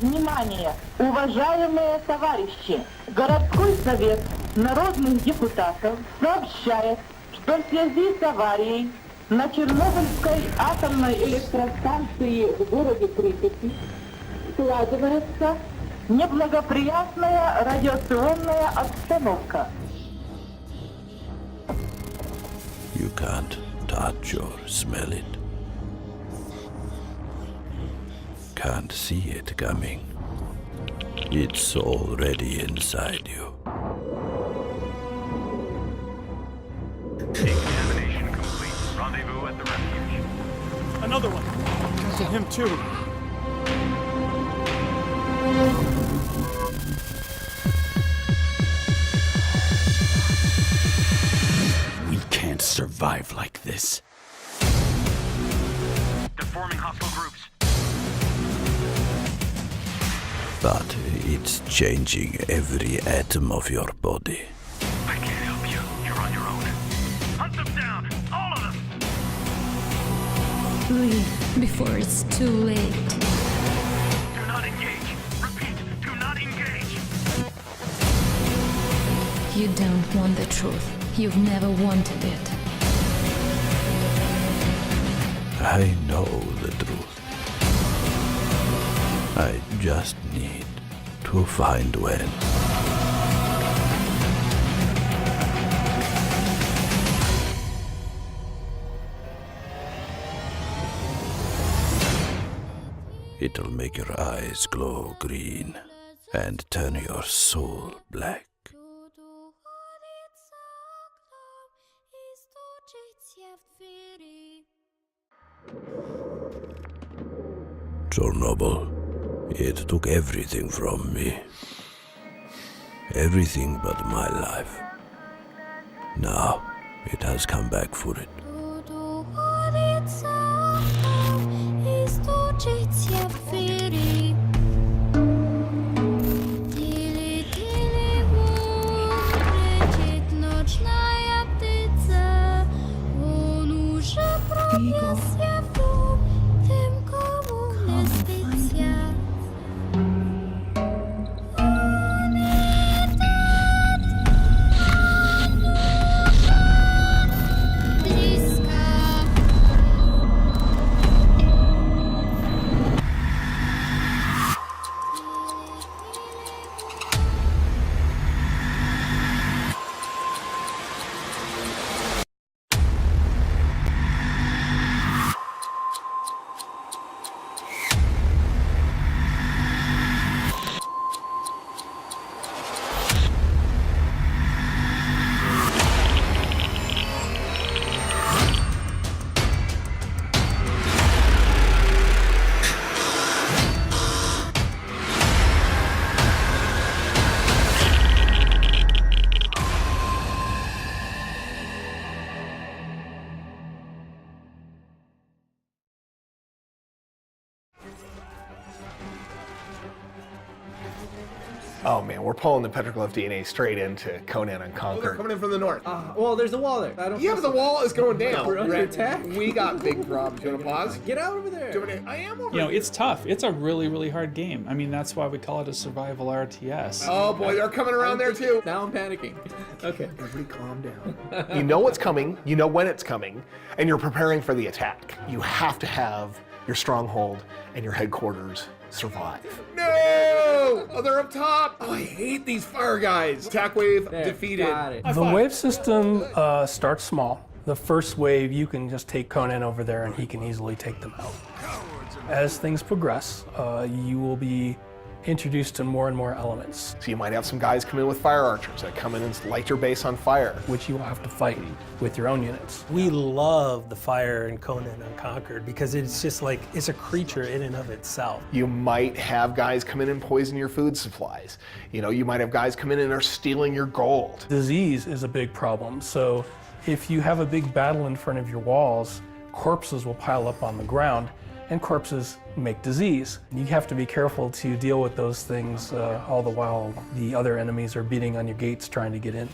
внимание, уважаемые товарищи! Городской совет народных депутатов сообщает, что в связи с аварией на Чернобыльской атомной электростанции в городе Припяти складывается неблагоприятная радиационная обстановка. You can't touch or smell it. Can't see it coming. It's already inside you. Examination complete. Rendezvous at the refuge. Another one. To him too. We can't survive like this. Deforming hostile groups. But it's changing every atom of your body. I can't help you. You're on your own. Hunt them down. All of them. Leave before it's too late. Do not engage. Repeat. Do not engage. You don't want the truth. You've never wanted it. I know the truth. I just need to find when. It'll make your eyes glow green and turn your soul black. Chernobyl, it took everything from me. Everything but my life. Now, it has come back for it. Oh man, we're pulling the petroglyph DNA straight into Conan Unconquered. Coming in from the north. Well, there's a wall there. I don't. Yeah, but the wall is going down. We're under attack. We got big problems. Do you want to pause? Get out over there. I am over You know, here. it's tough. It's a really, really hard game. I mean, that's why we call it a survival RTS. Oh boy, they're coming around there too. Now I'm panicking. Okay. Everybody calm down. You know what's coming, you know when it's coming, and you're preparing for the attack. You have to have your stronghold and your headquarters survive. No! Oh, they're up top. Oh, I hate these fire guys. Attack wave There, defeated. got it. High The five. wave system starts small. The first wave, you can just take Conan over there and he can easily take them out. As things progress, you will be introduced to more and more elements, So you might have some guys come in with fire archers that come in and light your base on fire. which you will have to fight with your own units. We love the fire in Conan Unconquered because it's just like, it's a creature in and of itself. You might have guys come in and poison your food supplies. You know, you might have guys come in and are stealing your gold. Disease is a big problem, so if you have a big battle in front of your walls, corpses will pile up on the ground, and corpses make disease. You have to be careful to deal with those things all the while the other enemies are beating on your gates trying to get in.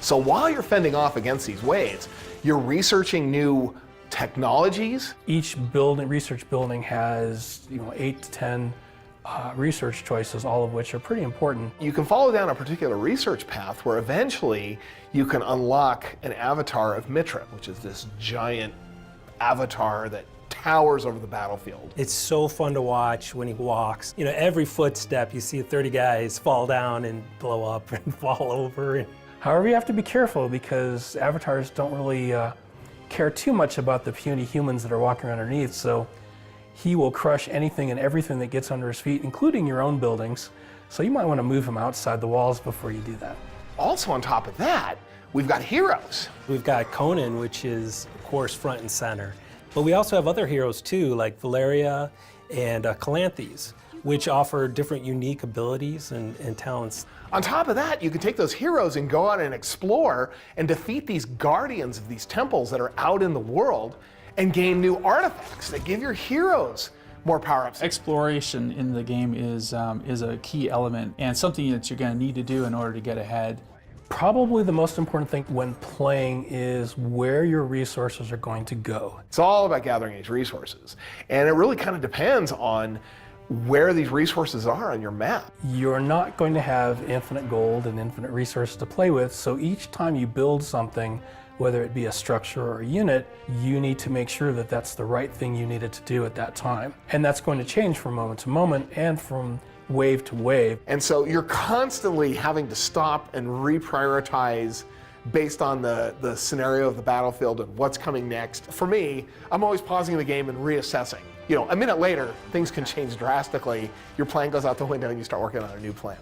So while you're fending off against these waves, you're researching new technologies. Each research building has 8 to 10 research choices, all of which are pretty important. You can follow down a particular research path where eventually you can unlock an avatar of Mitra, which is this giant avatar that towers over the battlefield. It's so fun to watch when he walks. You know, every footstep you see 30 guys fall down and blow up and fall over. However, you have to be careful because avatars don't really care too much about the puny humans that are walking underneath, so he will crush anything and everything that gets under his feet, including your own buildings. So you might want to move him outside the walls before you do that. Also on top of that, we've got heroes. We've got Conan, which is, of course, front and center. But we also have other heroes too, like Valeria and Calanthes, which offer different unique abilities and talents. On top of that, you can take those heroes and go out and explore and defeat these guardians of these temples that are out in the world and gain new artifacts that give your heroes more power-ups. Exploration in the game is a key element and something that you're going to need to do in order to get ahead. Probably the most important thing when playing is where your resources are going to go. It's all about gathering these resources. And it really kind of depends on where these resources are on your map. You're not going to have infinite gold and infinite resources to play with, so each time you build something, whether it be a structure or a unit, you need to make sure that that's the right thing you needed to do at that time. And that's going to change from moment to moment and from wave to wave. And so you're constantly having to stop and reprioritize based on the scenario of the battlefield and what's coming next. For me, I'm always pausing the game and reassessing. You know, a minute later, things can change drastically. Your plan goes out the window and you start working on a new plan.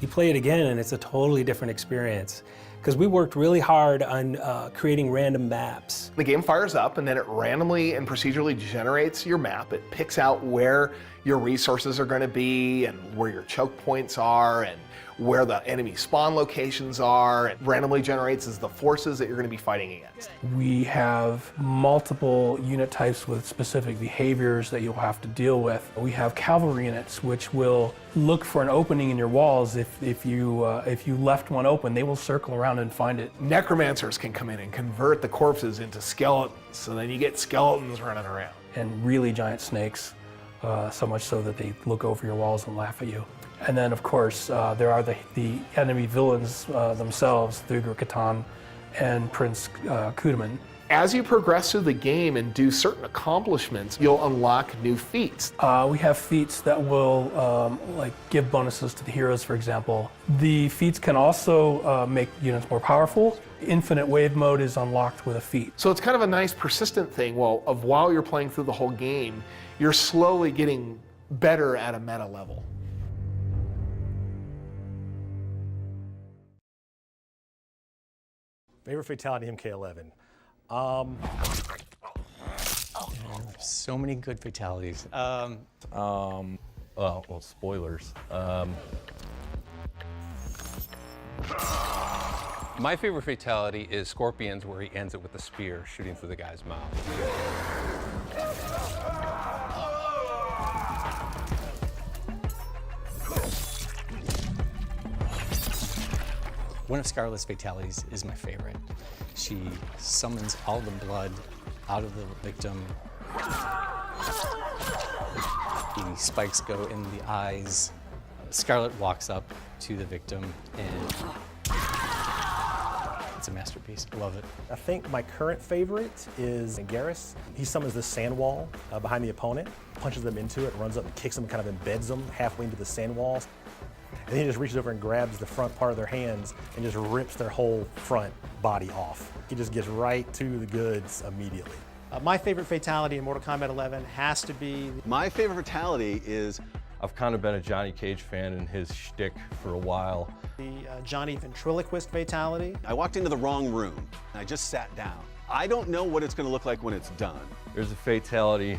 You play it again and it's a totally different experience because we worked really hard on creating random maps. The game fires up and then it randomly and procedurally generates your map. It picks out where your resources are going to be and where your choke points are and where the enemy spawn locations are. It randomly generates as the forces that you're going to be fighting against. We have multiple unit types with specific behaviors that you'll have to deal with. We have cavalry units which will look for an opening in your walls. If you left one open, they will circle around and find it. Necromancers can come in and convert the corpses into skeletons, so then you get skeletons running around. And really giant snakes, so much so that they look over your walls and laugh at you. And then, of course, there are the enemy villains themselves, Thugur Khatan and Prince Kudaman. As you progress through the game and do certain accomplishments, you'll unlock new feats. We have feats that will like give bonuses to the heroes, for example. The feats can also make units more powerful. Infinite wave mode is unlocked with a feat. So it's kind of a nice persistent thing. While you're playing through the whole game, you're slowly getting better at a meta level. Favorite fatality MK11. So many good fatalities. Well, spoilers. My favorite fatality is Scorpion's, where he ends it with a spear shooting through the guy's mouth. One of Scarlet's fatalities is my favorite. She summons all the blood out of the victim. The spikes go in the eyes. Scarlet walks up to the victim and it's a masterpiece. I love it. I think my current favorite is Garrus. He summons the sand wall behind the opponent, punches them into it, runs up and kicks them, kind of embeds them halfway into the sand walls. And then he just reaches over and grabs the front part of their hands and just rips their whole front body off. He just gets right to the goods immediately. My favorite fatality in Mortal Kombat 11 has to be... My favorite fatality is, I've kind of been a Johnny Cage fan and his shtick for a while. The Johnny ventriloquist fatality. I walked into the wrong room and I just sat down. I don't know what it's going to look like when it's done. There's a fatality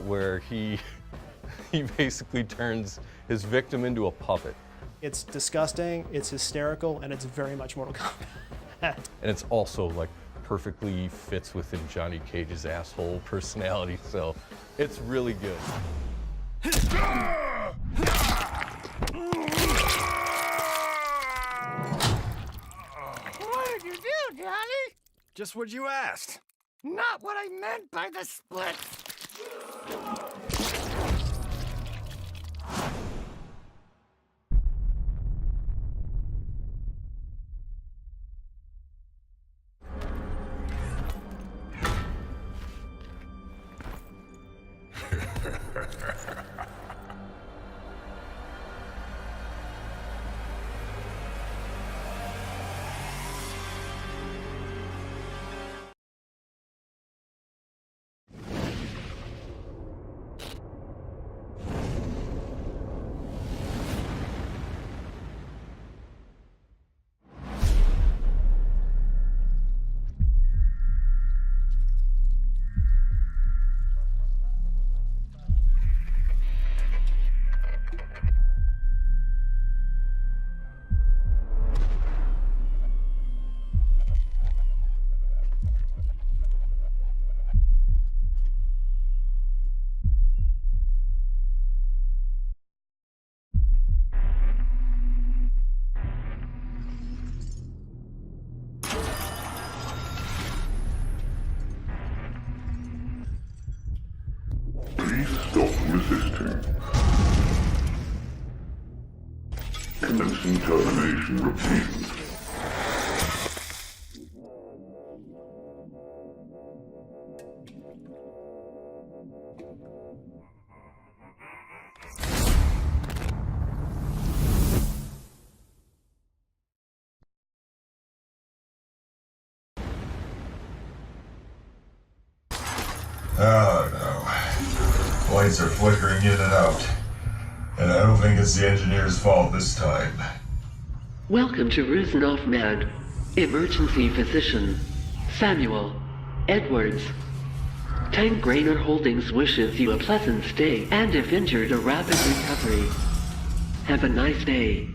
where he basically turns his victim into a puppet. It's disgusting, it's hysterical, and it's very much Mortal Kombat. And it's also like perfectly fits within Johnny Cage's asshole personality, so it's really good. What did you do, Johnny? Just what you asked. Not what I meant by the split. Decontamination repeated. Oh no. Lights are flickering in and out. And I don't think it's the engineer's fault this time. Welcome to Rusnov Med. Emergency physician Samuel Edwards. Tank Grainer Holdings wishes you a pleasant stay and if injured a rapid recovery. Have a nice day.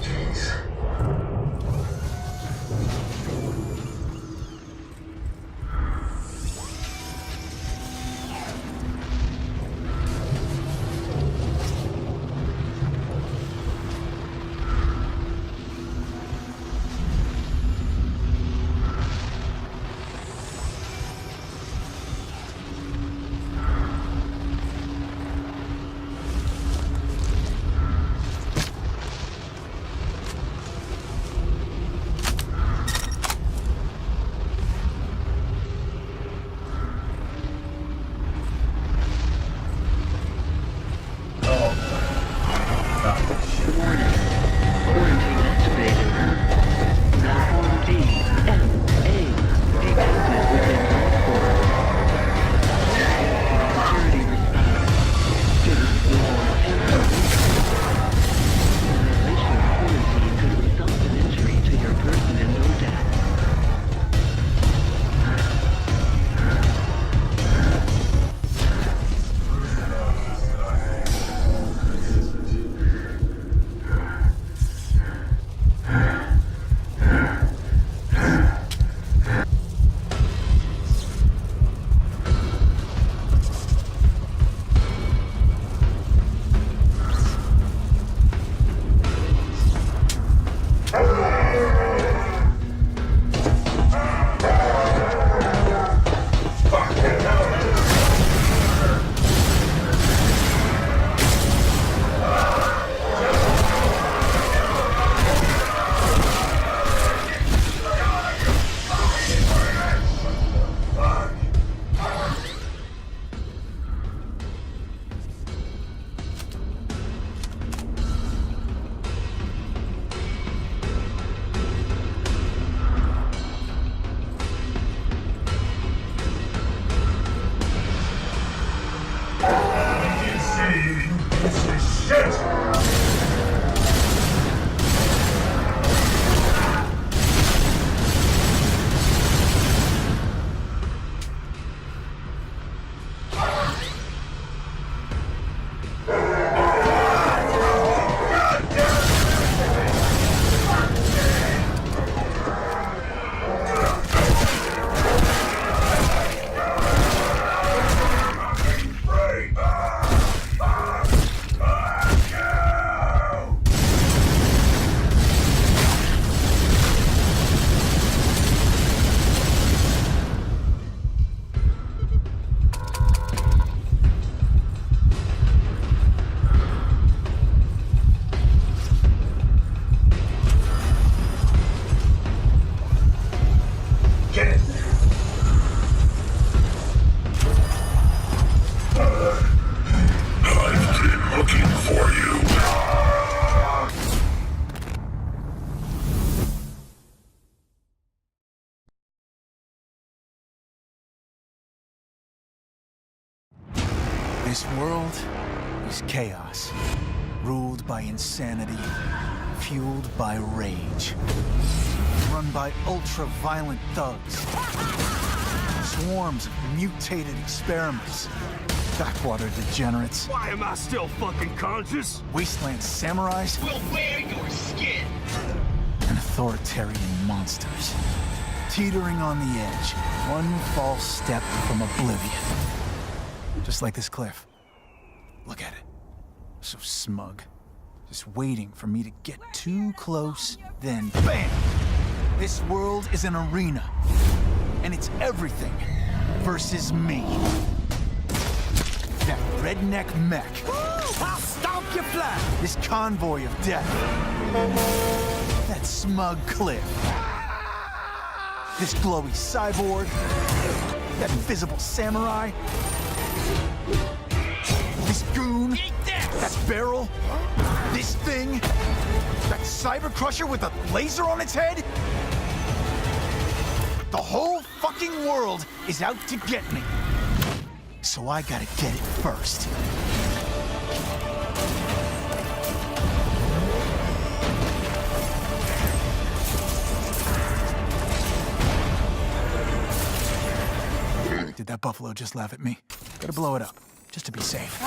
Jeez. This world is chaos, ruled by insanity, fueled by rage, run by ultra-violent thugs, swarms of mutated experiments, backwater degenerates. Why am I still fucking conscious? Wasteland samurais. We'll wear your skin. And authoritarian monsters, teetering on the edge, one false step from oblivion. Just like this cliff. Look at it. So smug. Just waiting for me to get too close, then BAM! This world is an arena. and it's everything versus me. That redneck mech. I'll stomp you flat! This convoy of death. That smug Cliff. This glowy cyborg. That invisible samurai. This goon. That barrel. This thing. That cyber crusher with a laser on its head. The whole fucking world is out to get me. So I gotta get it first. Did that buffalo just laugh at me? Gotta blow it up, just to be safe.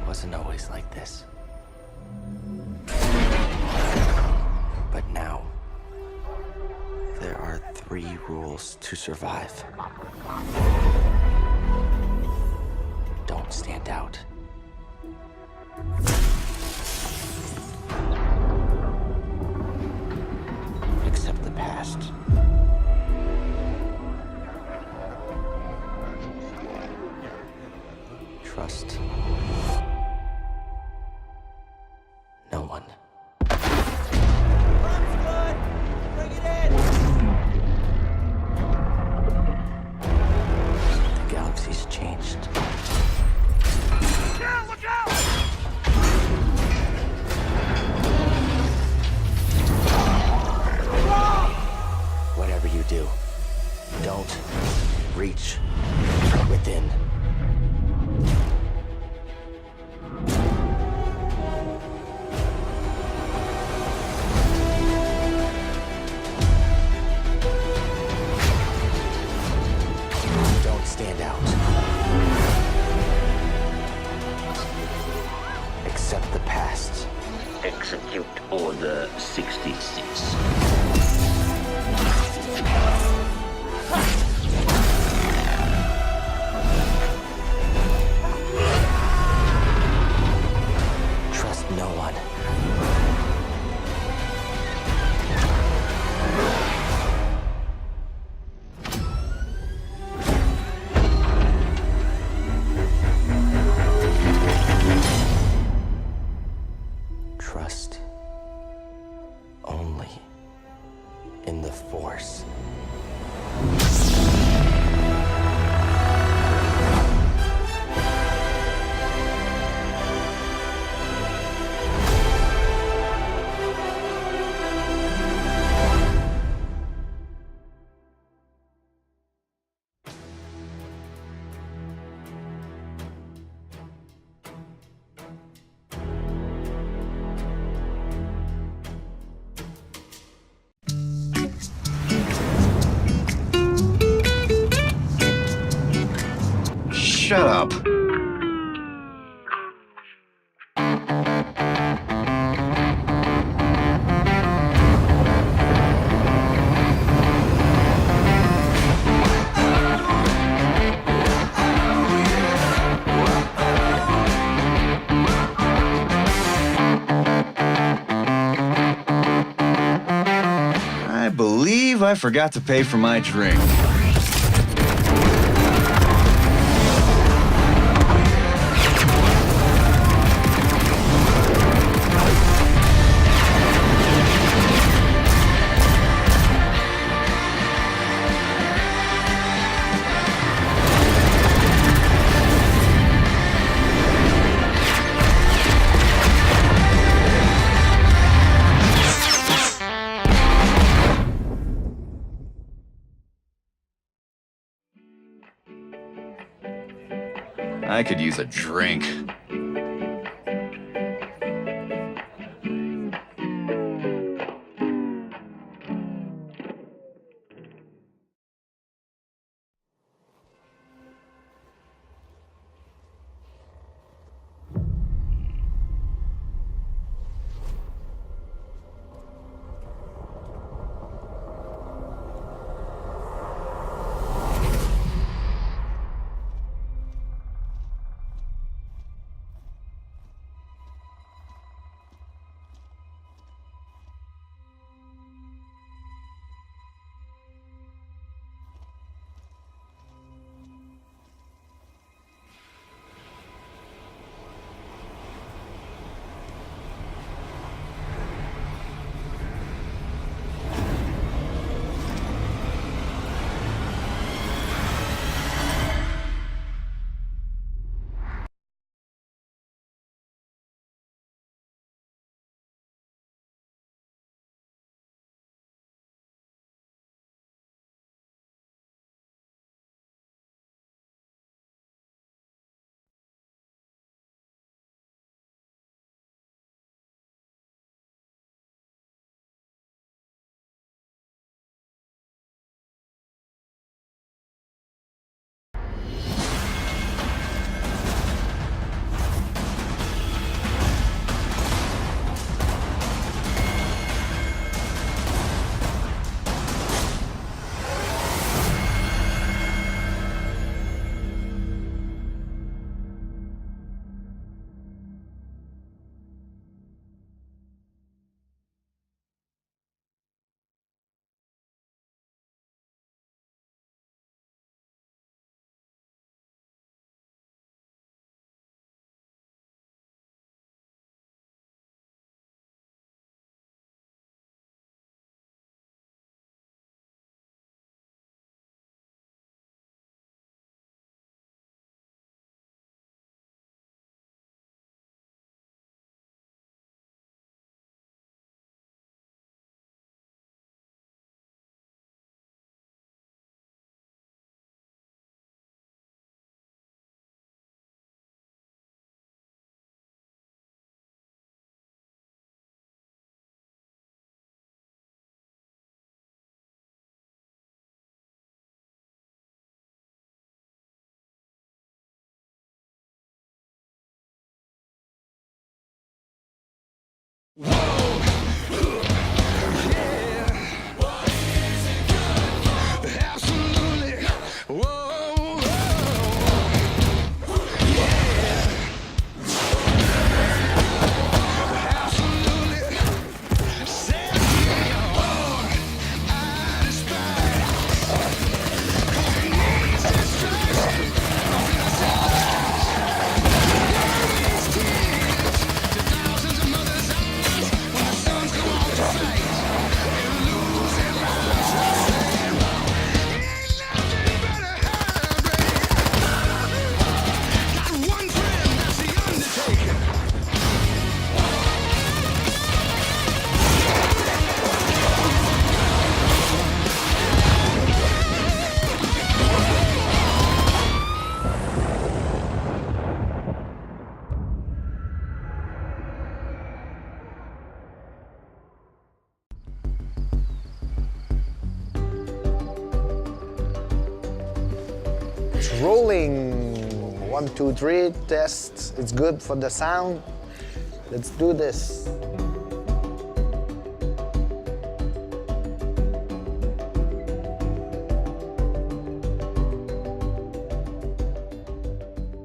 Wasn't always like this. But now, there are 3 rules to survive. Don't stand out. Accept the past. Trust no one. Bring it in! The galaxy's changed. Yeah, look out! Whatever you do, don't reach within. Stand out. Accept the past. Execute Order 66. Trust no one. Trust only in the Force. Shut up. I believe I forgot to pay for my drink. I could use a drink. It's rolling. 1, 2, 3, test. It's good for the sound. Let's do this.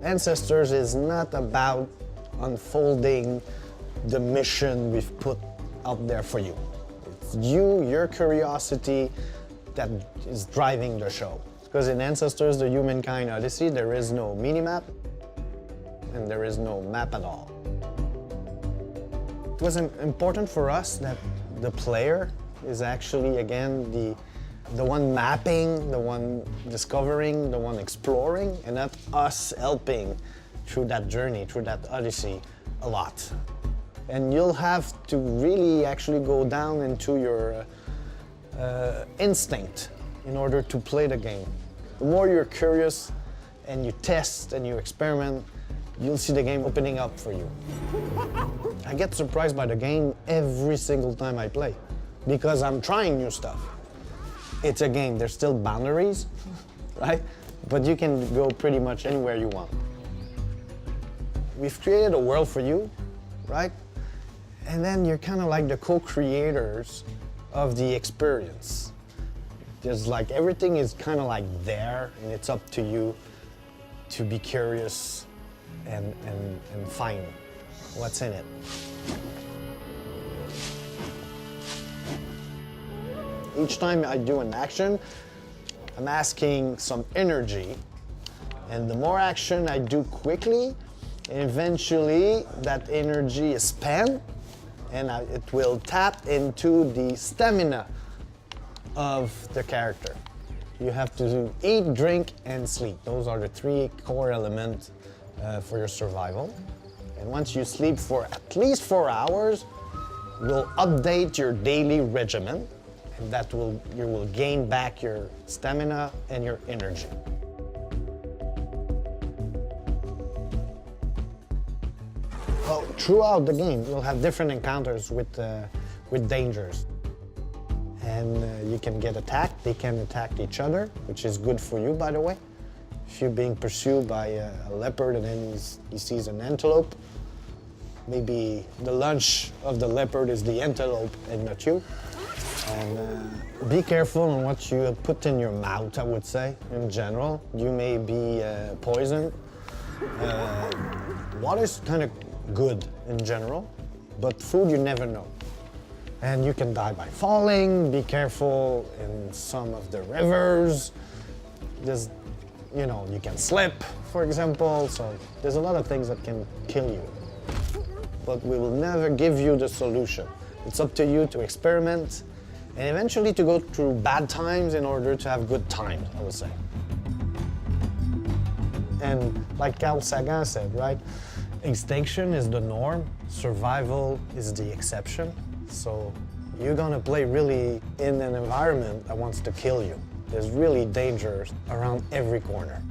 Ancestors is not about unfolding the mission we've put out there for you. It's you, your curiosity that is driving the show. Because in Ancestors, the Humankind Odyssey, there is no minimap and there is no map at all. It was important for us that the player is actually, again, the one mapping, the one discovering, the one exploring, and not us helping through that journey, through that Odyssey a lot. And you'll have to really actually go down into your instinct in order to play the game. The more you're curious and you test and you experiment, you'll see the game opening up for you. I get surprised by the game every single time I play because I'm trying new stuff. It's a game, there's still boundaries, right? But you can go pretty much anywhere you want. We've created a world for you, right? And then you're kind of like the co-creators of the experience. There's like, everything is kind of like there, and it's up to you to be curious and find what's in it. Each time I do an action, I'm asking some energy, and the more action I do quickly, eventually that energy is spent, and it will tap into the stamina of the character. You have to eat, drink, and sleep. Those are the 3 core elements for your survival. And once you sleep for at least 4 hours, we'll update your daily regimen. That you will gain back your stamina and your energy. Well, throughout the game, you'll have different encounters with dangers. And you can get attacked, they can attack each other, which is good for you, by the way. If you're being pursued by a leopard and then he sees an antelope, maybe the lunch of the leopard is the antelope and not you. And be careful on what you put in your mouth, I would say, in general. You may be poisoned. Water's kind of good in general, but food you never know. And you can die by falling. Be careful in some of the rivers. There's, you can slip, for example. So there's a lot of things that can kill you. But we will never give you the solution. It's up to you to experiment and eventually to go through bad times in order to have good times, I would say. And like Carl Sagan said, right? Extinction is the norm, survival is the exception. So you're gonna play really in an environment that wants to kill you. There's really dangers around every corner.